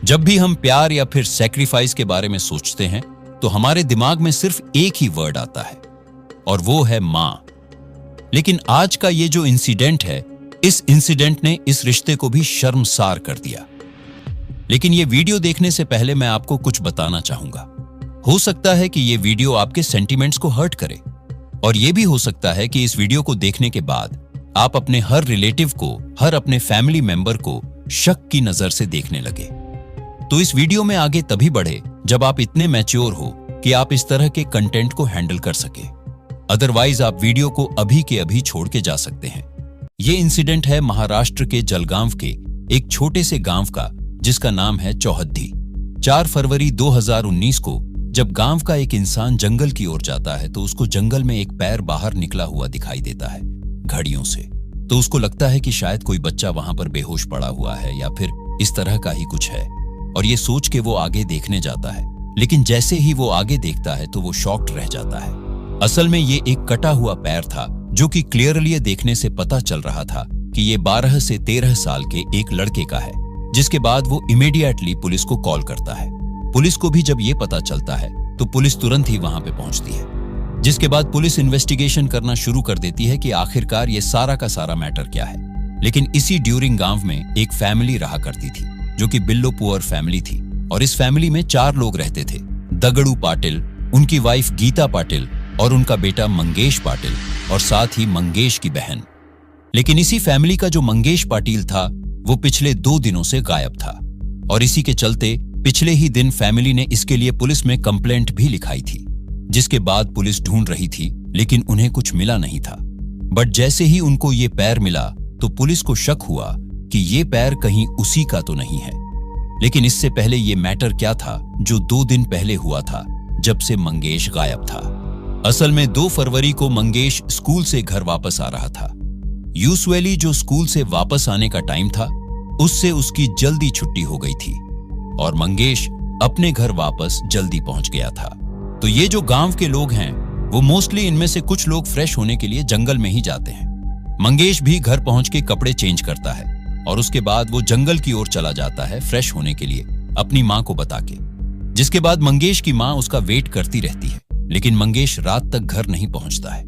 जब भी हम प्यार या फिर सैक्रिफाइस के बारे में सोचते हैं तो हमारे दिमाग में सिर्फ एक ही वर्ड आता है और वो है मां। लेकिन आज का ये जो इंसिडेंट है, इस इंसिडेंट ने इस रिश्ते को भी शर्मसार कर दिया। लेकिन ये वीडियो देखने से पहले मैं आपको कुछ बताना चाहूंगा। हो सकता है कि ये वीडियो आपके सेंटिमेंट्स को हर्ट करे और ये भी हो सकता है कि इस वीडियो को देखने के बाद आप अपने हर रिलेटिव को, हर अपने फैमिली मेंबर को शक की नजर से देखने लगे। तो इस वीडियो में आगे तभी बढ़े जब आप इतने मैच्योर हो कि आप इस तरह के कंटेंट को हैंडल कर सके। अदरवाइज आप वीडियो को अभी के अभी छोड़ के जा सकते हैं। ये इंसिडेंट है महाराष्ट्र के जलगांव के एक छोटे से गांव का, जिसका नाम है चौहद्दी। 4 फरवरी 2019 को जब गांव का एक इंसान जंगल की ओर जाता है तो उसको जंगल में एक पैर बाहर निकला हुआ दिखाई देता है घड़ियों से। तो उसको लगता है कि शायद कोई बच्चा वहां पर बेहोश पड़ा हुआ है या फिर इस तरह का ही कुछ है, और ये सोच के वो आगे देखने जाता है। लेकिन जैसे ही वो आगे देखता है तो वो शॉक्ड रह जाता है। असल में ये एक कटा हुआ पैर था जो कि क्लियरली देखने से पता चल रहा था कि ये 12 से 13 साल के एक लड़के का है। जिसके बाद वो इमीडिएटली पुलिस को कॉल करता है। पुलिस को भी जब ये पता चलता है तो पुलिस तुरंत ही वहां पे पहुंचती है। जिसके बाद पुलिस इन्वेस्टिगेशन करना शुरू कर देती है कि आखिरकार ये सारा का सारा मैटर क्या है। लेकिन इसी ड्यूरिंग गांव में एक फैमिली रहा करती थी जो कि बिल्लो पुअर फैमिली थी, और इस फैमिली में 4 लोग रहते थे। दगड़ू पाटिल, उनकी वाइफ गीता पाटिल और उनका बेटा मंगेश पाटिल, और साथ ही मंगेश की बहन। लेकिन इसी फैमिली का जो मंगेश पाटिल था वो पिछले 2 दिनों से गायब था, और इसी के चलते पिछले ही दिन फैमिली ने इसके लिए पुलिस में कंप्लेंट भी लिखाई थी। जिसके बाद पुलिस ढूंढ रही थी लेकिन उन्हें कुछ मिला नहीं था। बट जैसे ही उनको ये पैर मिला तो पुलिस को शक हुआ कि ये पैर कहीं उसी का तो नहीं है। लेकिन इससे पहले ये मैटर क्या था जो 2 दिन पहले हुआ था जब से मंगेश गायब था। असल में 2 फरवरी को मंगेश स्कूल से घर वापस आ रहा था। यूजुअली जो स्कूल से वापस आने का टाइम था उससे उसकी जल्दी छुट्टी हो गई थी और मंगेश अपने घर वापस जल्दी पहुंच गया था। तो ये जो गांव के लोग हैं वो मोस्टली इनमें से कुछ लोग फ्रेश होने के लिए जंगल में ही जाते हैं। मंगेश भी घर पहुंच के कपड़े चेंज करता है और उसके बाद वो जंगल की ओर चला जाता है फ्रेश होने के लिए अपनी मां को बता के। जिसके बाद मंगेश की मां उसका वेट करती रहती है, लेकिन मंगेश रात तक घर नहीं पहुंचता है।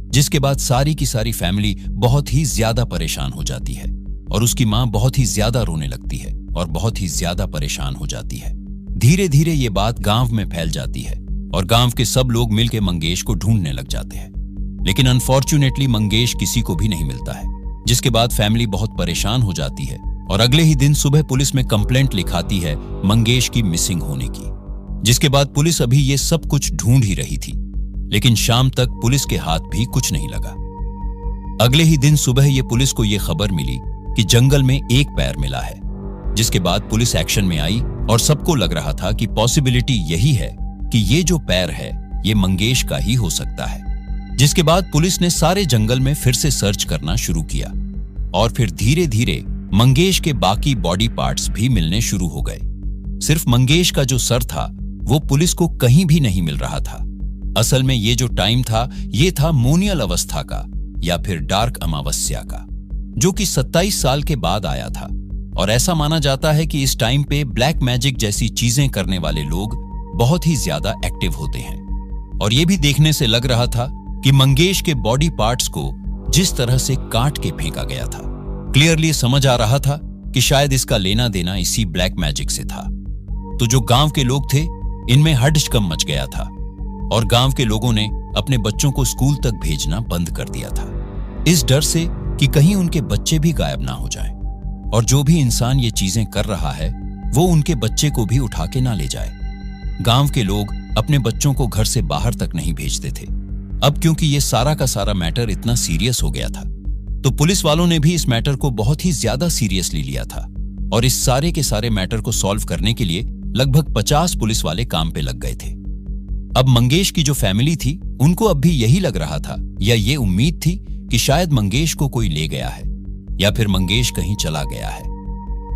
जिसके बाद सारी की सारी फैमिली बहुत ही ज्यादा परेशान हो जाती है और उसकी मां बहुत ही ज्यादा रोने लगती है और बहुत ही ज्यादा परेशान हो जाती है। धीरे धीरे ये बात गांव में फैल जाती है और गांव के सब लोग मिलकर मंगेश को ढूंढने लग जाते हैं। लेकिन अनफॉर्चुनेटली मंगेश किसी को भी नहीं मिलता है। जिसके बाद फैमिली बहुत परेशान हो जाती है और अगले ही दिन सुबह पुलिस में कंप्लेंट लिखाती है मंगेश की मिसिंग होने की। जिसके बाद पुलिस अभी ये सब कुछ ढूंढ ही रही थी, लेकिन शाम तक पुलिस के हाथ भी कुछ नहीं लगा। अगले ही दिन सुबह ये पुलिस को ये खबर मिली कि जंगल में एक पैर मिला है। जिसके बाद पुलिस एक्शन में आई और सबको लग रहा था कि पॉसिबिलिटी यही है कि ये जो पैर है ये मंगेश का ही हो सकता है। जिसके बाद पुलिस ने सारे जंगल में फिर से सर्च करना शुरू किया और फिर धीरे धीरे मंगेश के बाकी बॉडी पार्ट्स भी मिलने शुरू हो गए। सिर्फ मंगेश का जो सर था वो पुलिस को कहीं भी नहीं मिल रहा था। असल में ये जो टाइम था ये था मोनियल अवस्था का या फिर डार्क अमावस्या का, जो कि 27 साल के बाद आया था। और ऐसा माना जाता है कि इस टाइम पे ब्लैक मैजिक जैसी चीजें करने वाले लोग बहुत ही ज्यादा एक्टिव होते हैं। और ये भी देखने से लग रहा था कि मंगेश के बॉडी पार्ट्स को जिस तरह से काट के फेंका गया था, क्लियरली समझ आ रहा था कि शायद इसका लेना देना इसी ब्लैक मैजिक से था। तो जो गांव के लोग थे इनमें हड़कंप मच गया था और गांव के लोगों ने अपने बच्चों को स्कूल तक भेजना बंद कर दिया था, इस डर से कि कहीं उनके बच्चे भी गायब ना हो जाएं और जो भी इंसान ये चीजें कर रहा है वो उनके बच्चे को भी उठा के ना ले जाए। गांव के लोग अपने बच्चों को घर से बाहर तक नहीं भेजते थे। अब क्योंकि ये सारा का सारा मैटर इतना सीरियस हो गया था तो पुलिस वालों ने भी इस मैटर को बहुत ही ज्यादा सीरियसली लिया था और इस सारे के सारे मैटर को सॉल्व करने के लिए लगभग 50 पुलिस वाले काम पे लग गए थे। अब मंगेश की जो फैमिली थी उनको अब भी यही लग रहा था या ये उम्मीद थी कि शायद मंगेश को कोई ले गया है या फिर मंगेश कहीं चला गया है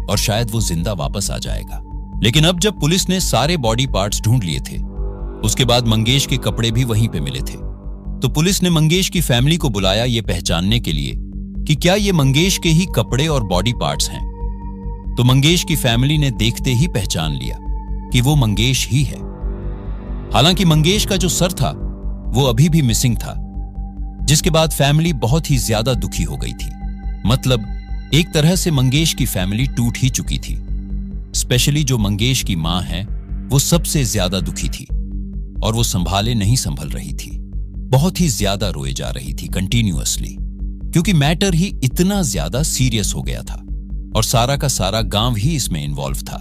और शायद वो जिंदा वापस आ जाएगा। लेकिन अब जब पुलिस ने सारे बॉडी पार्ट्स ढूंढ लिए थे उसके बाद मंगेश के कपड़े भी वहीं पे मिले थे। तो पुलिस ने मंगेश की फैमिली को बुलाया ये पहचानने के लिए कि क्या ये मंगेश के ही कपड़े और बॉडी पार्ट्स हैं। तो मंगेश की फैमिली ने देखते ही पहचान लिया कि वो मंगेश ही है। हालांकि मंगेश का जो सर था वो अभी भी मिसिंग था, जिसके बाद फैमिली बहुत ही ज्यादा दुखी हो गई थी। मतलब एक तरह से मंगेश की फैमिली टूट ही चुकी थी। स्पेशली जो मंगेश की मां है वो सबसे ज्यादा दुखी थी और वो संभाले नहीं संभल रही थी। बहुत ही ज्यादा रोए जा रही थी कंटिन्यूअसली, क्योंकि मैटर ही इतना ज्यादा सीरियस हो गया था और सारा का सारा गांव ही इसमें इन्वॉल्व था।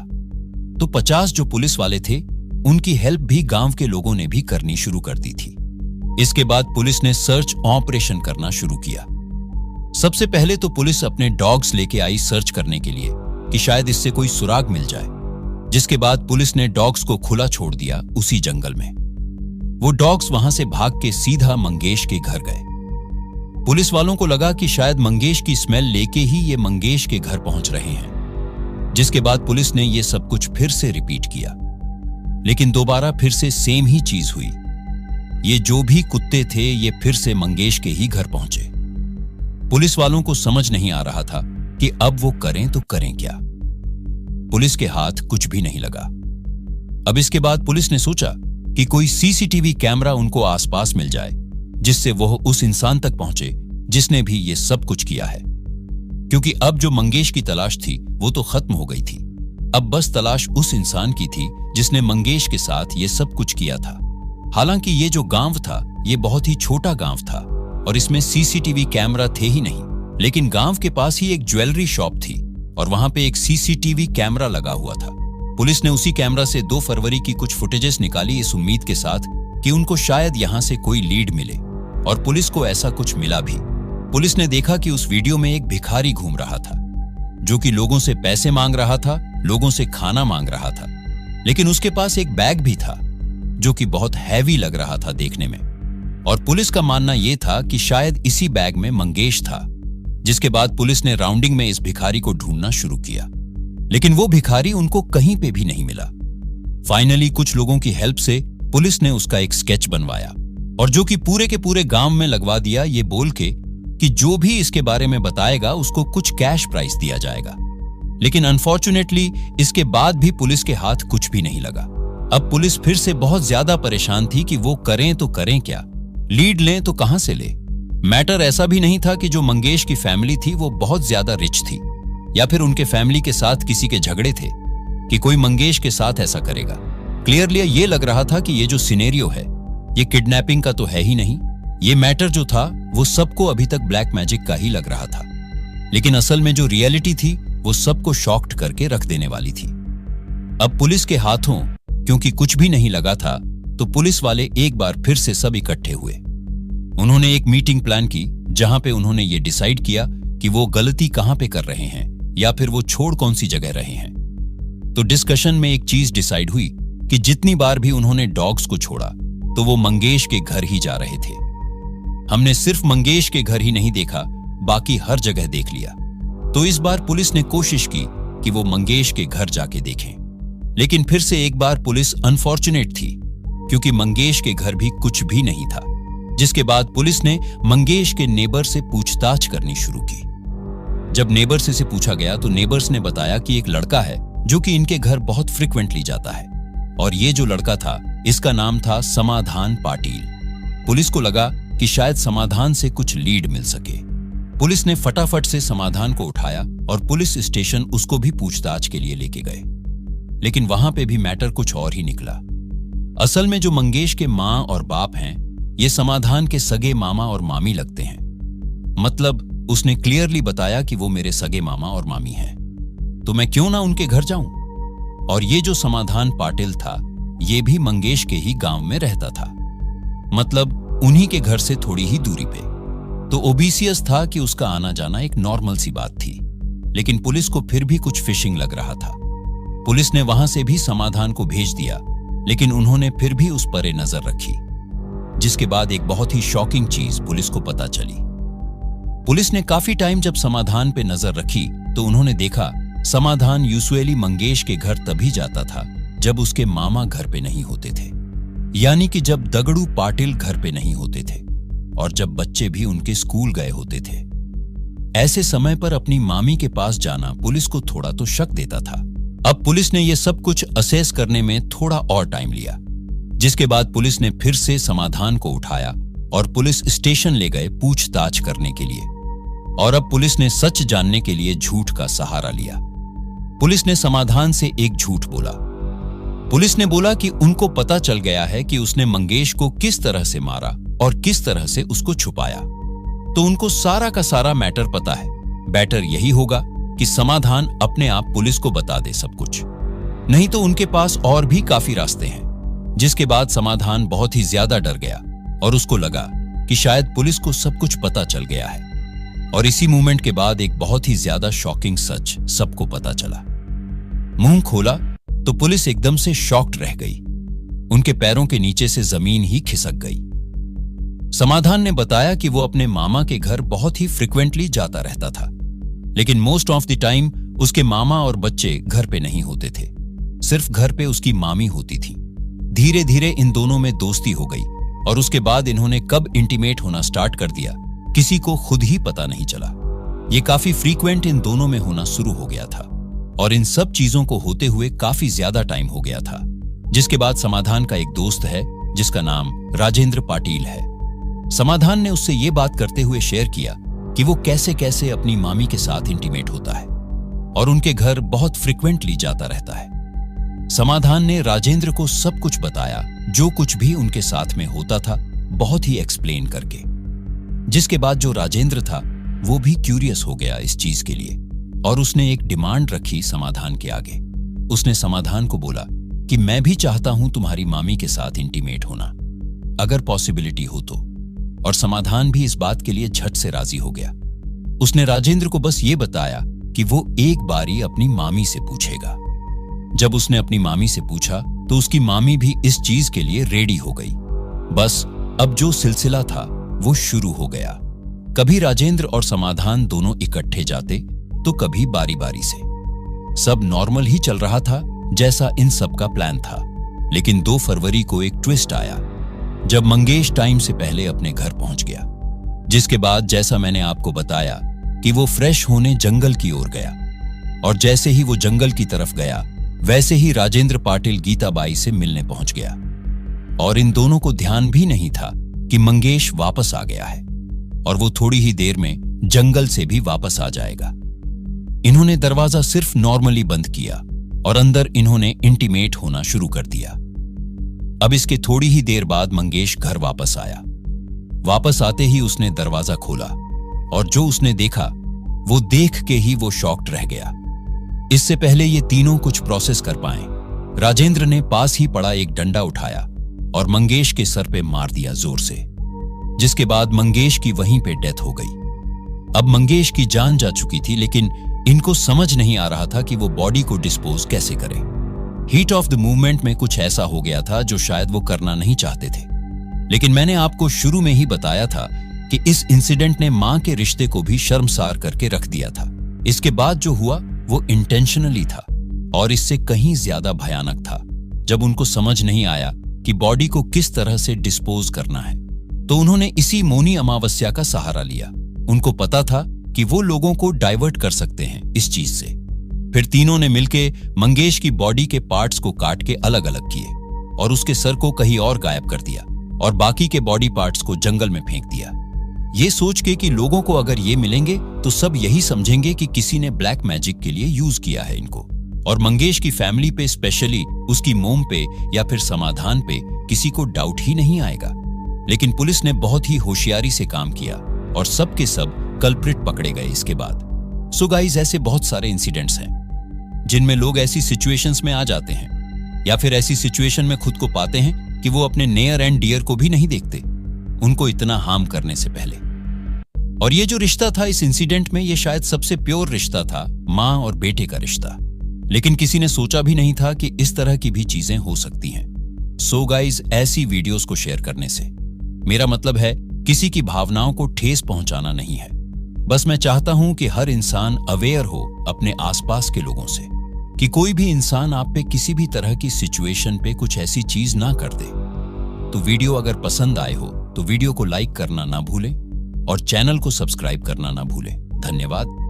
तो 50 जो पुलिस वाले थे उनकी हेल्प भी गांव के लोगों ने भी करनी शुरू कर दी थी। इसके बाद पुलिस ने सर्च ऑपरेशन करना शुरू किया। सबसे पहले तो पुलिस अपने डॉग्स लेके आई सर्च करने के लिए कि शायद इससे कोई सुराग मिल जाए, जिसके बाद पुलिस ने डॉग्स को खुला छोड़ दिया उसी जंगल में। वो डॉग्स वहां से भाग के सीधा मंगेश के घर गए। पुलिस वालों को लगा कि शायद मंगेश की स्मेल लेके ही ये मंगेश के घर पहुंच रहे हैं, जिसके बाद पुलिस ने ये सब कुछ फिर से रिपीट किया, लेकिन दोबारा फिर से सेम ही चीज हुई। ये जो भी कुत्ते थे ये फिर से मंगेश के ही घर पहुंचे। पुलिस वालों को समझ नहीं आ रहा था कि अब वो करें तो करें क्या। पुलिस के हाथ कुछ भी नहीं लगा। अब इसके बाद पुलिस ने सोचा कि कोई सीसीटीवी कैमरा उनको आसपास मिल जाए, जिससे वो उस इंसान तक पहुंचे जिसने भी ये सब कुछ किया है। क्योंकि अब जो मंगेश की तलाश थी वो तो खत्म हो गई थी। अब बस तलाश उस इंसान की थी जिसने मंगेश के साथ ये सब कुछ किया था। हालांकि ये जो गांव था ये बहुत ही छोटा गांव था और इसमें सीसीटीवी कैमरा थे ही नहीं, लेकिन गांव के पास ही एक ज्वेलरी शॉप थी और वहां पे एक सीसीटीवी कैमरा लगा हुआ था। पुलिस ने उसी कैमरा से 2 फरवरी की कुछ फुटेजेस निकाली इस उम्मीद के साथ कि उनको शायद यहां से कोई लीड मिले, और पुलिस को ऐसा कुछ मिला भी। पुलिस ने देखा कि उस वीडियो में एक भिखारी घूम रहा था जो कि लोगों से पैसे मांग रहा था, लोगों से खाना मांग रहा था, लेकिन उसके पास एक बैग भी था जो कि बहुत हैवी लग रहा था देखने में। और पुलिस का मानना यह था कि शायद इसी बैग में मंगेश था, जिसके बाद पुलिस ने राउंडिंग में इस भिखारी को ढूंढना शुरू किया, लेकिन वो भिखारी उनको कहीं पे भी नहीं मिला। फाइनली कुछ लोगों की हेल्प से पुलिस ने उसका एक स्केच बनवाया और जो कि पूरे के पूरे गांव में लगवा दिया, ये बोल के कि जो भी इसके बारे में बताएगा उसको कुछ कैश प्राइस दिया जाएगा। लेकिन अनफॉर्चुनेटली इसके बाद भी पुलिस के हाथ कुछ भी नहीं लगा। अब पुलिस फिर से बहुत ज्यादा परेशान थी कि वो करें तो करें क्या, लीड लें तो कहां से ले। मैटर ऐसा भी नहीं था कि जो मंगेश की फैमिली थी वो बहुत ज्यादा रिच थी या फिर उनके फैमिली के साथ किसी के झगड़े थे कि कोई मंगेश के साथ ऐसा करेगा। क्लियरली ये लग रहा था कि ये जो सिनेरियो है ये किडनैपिंग का तो है ही नहीं। ये मैटर जो था वो सबको अभी तक ब्लैक मैजिक का ही लग रहा था, लेकिन असल में जो रियलिटी थी वो सबको शॉक्ड करके रख देने वाली थी। अब पुलिस के हाथों क्योंकि कुछ भी नहीं लगा था, तो पुलिस वाले एक बार फिर से सब इकट्ठे हुए। उन्होंने एक मीटिंग प्लान की जहां पे उन्होंने ये डिसाइड किया कि वो गलती कहां पे कर रहे हैं या फिर वो छोड़ कौन सी जगह रहे हैं। तो डिस्कशन में एक चीज डिसाइड हुई कि जितनी बार भी उन्होंने डॉग्स को छोड़ा तो वो मंगेश के घर ही जा रहे थे। हमने सिर्फ मंगेश के घर ही नहीं देखा, बाकी हर जगह देख लिया। तो इस बार पुलिस ने कोशिश की कि वो मंगेश के घर जाके देखें, लेकिन फिर से एक बार पुलिस अनफॉर्चुनेट थी क्योंकि मंगेश के घर भी कुछ भी नहीं था, जिसके बाद पुलिस ने मंगेश के नेबर से पूछताछ करनी शुरू की। जब नेबर से पूछा गया तो नेबर्स ने बताया कि एक लड़का है जो कि इनके घर बहुत फ्रिक्वेंटली जाता है और ये जो लड़का था इसका नाम था समाधान पाटिल। पुलिस को लगा कि शायद समाधान से कुछ लीड मिल सके। पुलिस ने फटाफट से समाधान को उठाया और पुलिस स्टेशन उसको भी पूछताछ के लिए लेके गए, लेकिन वहां पे भी मैटर कुछ और ही निकला। असल में जो मंगेश के मां और बाप हैं ये समाधान के सगे मामा और मामी लगते हैं। मतलब उसने क्लियरली बताया कि वो मेरे सगे मामा और मामी हैं, तो मैं क्यों ना उनके घर जाऊं। और ये जो समाधान पाटिल था ये भी मंगेश के ही गांव में रहता था, मतलब उन्हीं के घर से थोड़ी ही दूरी पे। तो ओबिसियस था कि उसका आना जाना एक नॉर्मल सी बात थी, लेकिन पुलिस को फिर भी कुछ फिशिंग लग रहा था। पुलिस ने वहां से भी समाधान को भेज दिया, लेकिन उन्होंने फिर भी उस पर नजर रखी, जिसके बाद एक बहुत ही शॉकिंग चीज पुलिस को पता चली। पुलिस ने काफी टाइम जब समाधान पे नजर रखी तो उन्होंने देखा समाधान यूजुअली मंगेश के घर तभी जाता था जब उसके मामा घर पे नहीं होते थे, यानी कि जब दगड़ू पाटिल घर पे नहीं होते थे और जब बच्चे भी उनके स्कूल गए होते थे। ऐसे समय पर अपनी मामी के पास जाना पुलिस को थोड़ा तो शक देता था। अब पुलिस ने यह सब कुछ असेस करने में थोड़ा और टाइम लिया, जिसके बाद पुलिस ने फिर से समाधान को उठाया और पुलिस स्टेशन ले गए पूछताछ करने के लिए। और अब पुलिस ने सच जानने के लिए झूठ का सहारा लिया। पुलिस ने समाधान से एक झूठ बोला। पुलिस ने बोला कि उनको पता चल गया है कि उसने मंगेश को किस तरह से मारा और किस तरह से उसको छुपाया, तो उनको सारा का सारा मैटर पता है। बेटर यही होगा कि समाधान अपने आप पुलिस को बता दे सब कुछ, नहीं तो उनके पास और भी काफी रास्ते हैं। जिसके बाद समाधान बहुत ही ज्यादा डर गया और उसको लगा कि शायद पुलिस को सब कुछ पता चल गया है। और इसी मूवमेंट के बाद एक बहुत ही ज्यादा शॉकिंग सच सबको पता चला। मुंह खोला तो पुलिस एकदम से शॉक्ड रह गई। उनके पैरों के नीचे से जमीन ही खिसक गई। समाधान ने बताया कि वो अपने मामा के घर बहुत ही फ्रिक्वेंटली जाता रहता था, लेकिन मोस्ट ऑफ द टाइम उसके मामा और बच्चे घर पे नहीं होते थे, सिर्फ घर पे उसकी मामी होती थी। धीरे धीरे इन दोनों में दोस्ती हो गई और उसके बाद इन्होंने कब इंटीमेट होना स्टार्ट कर दिया किसी को खुद ही पता नहीं चला। ये काफी फ्रीक्वेंट इन दोनों में होना शुरू हो गया था और इन सब चीजों को होते हुए काफी ज्यादा टाइम हो गया था। जिसके बाद समाधान का एक दोस्त है जिसका नाम राजेंद्र पाटिल है। समाधान ने उससे ये बात करते हुए शेयर किया कि वो कैसे कैसे अपनी मामी के साथ इंटीमेट होता है और उनके घर बहुत फ्रिक्वेंटली जाता रहता है। समाधान ने राजेंद्र को सब कुछ बताया, जो कुछ भी उनके साथ में होता था, बहुत ही एक्सप्लेन करके। जिसके बाद जो राजेंद्र था वो भी क्यूरियस हो गया इस चीज के लिए और उसने एक डिमांड रखी समाधान के आगे। उसने समाधान को बोला कि मैं भी चाहता हूं तुम्हारी मामी के साथ इंटीमेट होना, अगर पॉसिबिलिटी हो तो। और समाधान भी इस बात के लिए झट से राजी हो गया। उसने राजेंद्र को बस ये बताया कि वो एक बारी अपनी मामी से पूछेगा। जब उसने अपनी मामी से पूछा तो उसकी मामी भी इस चीज के लिए रेडी हो गई। बस अब जो सिलसिला था वो शुरू हो गया। कभी राजेंद्र और समाधान दोनों इकट्ठे जाते तो कभी बारी बारी से। सब नॉर्मल ही चल रहा था जैसा इन सब का प्लान था, लेकिन 2 फरवरी को एक ट्विस्ट आया जब मंगेश टाइम से पहले अपने घर पहुंच गया। जिसके बाद जैसा मैंने आपको बताया कि वो फ्रेश होने जंगल की ओर गया और जैसे ही वो जंगल की तरफ गया वैसे ही राजेंद्र पाटिल गीताबाई से मिलने पहुंच गया। और इन दोनों को ध्यान भी नहीं था कि मंगेश वापस आ गया है और वो थोड़ी ही देर में जंगल से भी वापस आ जाएगा। इन्होंने दरवाजा सिर्फ नॉर्मली बंद किया और अंदर इन्होंने इंटीमेट होना शुरू कर दिया। अब इसके थोड़ी ही देर बाद मंगेश घर वापस आया। वापस आते ही उसने दरवाजा खोला और जो उसने देखा वो देख के ही वो शॉक्ड रह गया। इससे पहले ये तीनों कुछ प्रोसेस कर पाए, राजेंद्र ने पास ही पड़ा एक डंडा उठाया और मंगेश के सर पे मार दिया जोर से, जिसके बाद मंगेश की वहीं पे डेथ हो गई। अब मंगेश की जान जा चुकी थी, लेकिन इनको समझ नहीं आ रहा था कि वो बॉडी को डिस्पोज कैसे करें। हीट ऑफ द मूवमेंट में कुछ ऐसा हो गया था जो शायद वो करना नहीं चाहते थे, लेकिन मैंने आपको शुरू में ही बताया था कि इस इंसिडेंट ने मां के रिश्ते को भी शर्मसार करके रख दिया था। इसके बाद जो हुआ वो इंटेंशनली था और इससे कहीं ज्यादा भयानक था। जब उनको समझ नहीं आया कि बॉडी को किस तरह से डिस्पोज करना है, तो उन्होंने इसी मौनी अमावस्या का सहारा लिया। उनको पता था कि वो लोगों को डाइवर्ट कर सकते हैं इस चीज से। फिर तीनों ने मिलके मंगेश की बॉडी के पार्ट्स को काट के अलग अलग किए और उसके सर को कहीं और गायब कर दिया और बाकी के बॉडी पार्ट्स को जंगल में फेंक दिया, ये सोच के कि लोगों को अगर ये मिलेंगे तो सब यही समझेंगे कि किसी ने ब्लैक मैजिक के लिए यूज किया है इनको, और मंगेश की फैमिली पे, स्पेशली उसकी मोम पे या फिर समाधान पे किसी को डाउट ही नहीं आएगा। लेकिन पुलिस ने बहुत ही होशियारी से काम किया और सब के सब कल्प्रिट पकड़े गए इसके बाद। सो गाइस, ऐसे बहुत सारे इंसिडेंट्स हैं जिनमें लोग ऐसी सिचुएशंस में आ जाते हैं या फिर ऐसी सिचुएशन में खुद को पाते हैं कि वो अपने नियर एंड डियर को भी नहीं देखते, उनको इतना हार्म करने से पहले। और ये जो रिश्ता था इस इंसिडेंट में, ये शायद सबसे प्योर रिश्ता था, मां और बेटे का रिश्ता। लेकिन किसी ने सोचा भी नहीं था कि इस तरह की भी चीजें हो सकती हैं। सो गाइज, ऐसी वीडियोस को शेयर करने से मेरा मतलब है किसी की भावनाओं को ठेस पहुंचाना नहीं है। बस मैं चाहता हूं कि हर इंसान अवेयर हो अपने आसपास के लोगों से, कि कोई भी इंसान आप पे किसी भी तरह की सिचुएशन पे कुछ ऐसी चीज ना कर दे। तो वीडियो अगर पसंद आए हो तो वीडियो को लाइक करना ना भूलें और चैनल को सब्सक्राइब करना ना भूलें। धन्यवाद।